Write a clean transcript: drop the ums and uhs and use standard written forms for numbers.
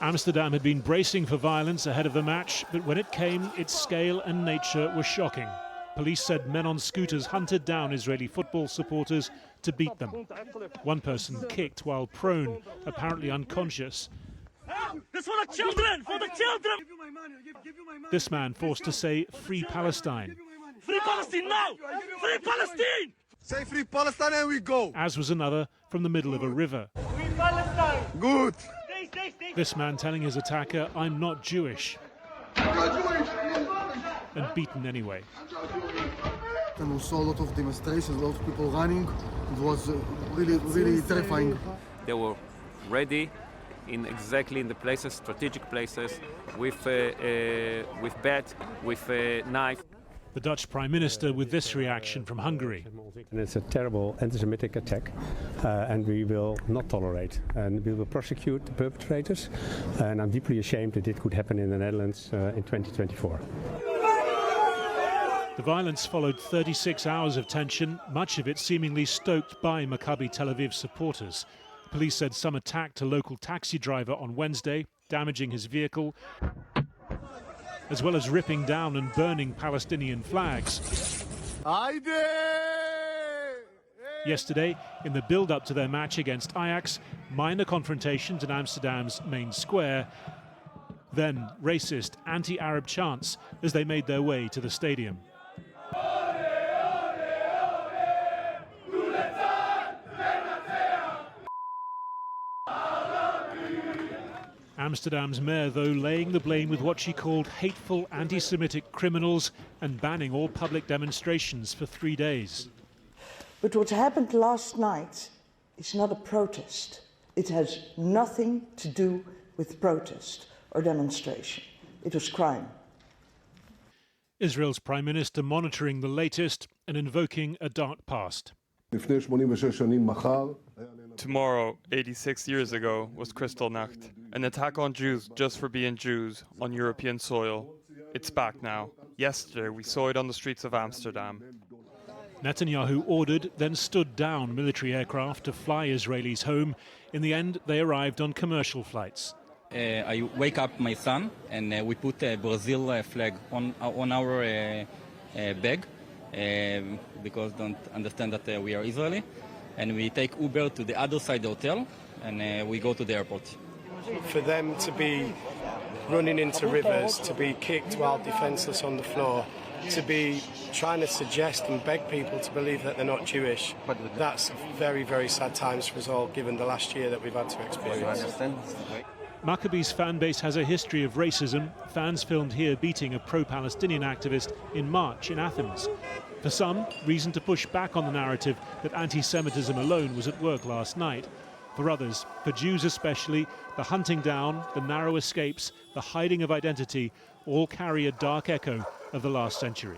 Amsterdam had been bracing for violence ahead of the match, but when it came, its scale and nature were shocking. Police said men on scooters hunted down Israeli football supporters to beat them. One person kicked while prone, apparently unconscious. This for the children! For the children! This man forced to say, "Free Palestine." Free Palestine now! Free Palestine! Say free Palestine and we go! As was another from the middle of a river. Free Palestine! Good! This man telling his attacker, "I'm not Jewish," and beaten anyway. And we saw a lot of demonstrations, a lot of people running. It was really terrifying. They were ready exactly in the places, strategic places, with bat, with a knife. The Dutch Prime Minister with this reaction from Hungary. And it's a terrible anti-semitic attack, and we will not tolerate. And we will prosecute the perpetrators. And I'm deeply ashamed that it could happen in the Netherlands in 2024. The violence followed 36 hours of tension, much of it seemingly stoked by Maccabi Tel Aviv supporters. Police said some attacked a local taxi driver on Wednesday, damaging his vehicle, as well as ripping down and burning Palestinian flags. Yesterday, in the build-up to their match against Ajax, minor confrontations in Amsterdam's main square, then racist, anti-Arab chants as they made their way to the stadium. Amsterdam's mayor, though, laying the blame with what she called hateful anti-Semitic criminals and banning all public demonstrations for 3 days. But what happened last night is not a protest. It has nothing to do with protest or demonstration. It was crime. Israel's Prime Minister monitoring the latest and invoking a dark past. Tomorrow, 86 years ago, was Kristallnacht, an attack on Jews just for being Jews on European soil. It's back now. Yesterday, we saw it on the streets of Amsterdam. Netanyahu ordered, then stood down military aircraft to fly Israelis home. In the end, they arrived on commercial flights. I wake up my son, and we put a Brazil flag on our bag, because don't understand that we are Israeli. And we take Uber to the other side of the hotel, and we go to the airport. For them to be running into rivers, to be kicked while defenseless on the floor, to be trying to suggest and beg people to believe that they're not Jewish, that's very, very sad times for us all, given the last year that we've had to experience. Maccabi's fan base has a history of racism. Fans filmed here beating a pro-Palestinian activist in March in Athens. For some, reason to push back on the narrative that anti-Semitism alone was at work last night. For others, for Jews especially, the hunting down, the narrow escapes, the hiding of identity all carry a dark echo of the last century.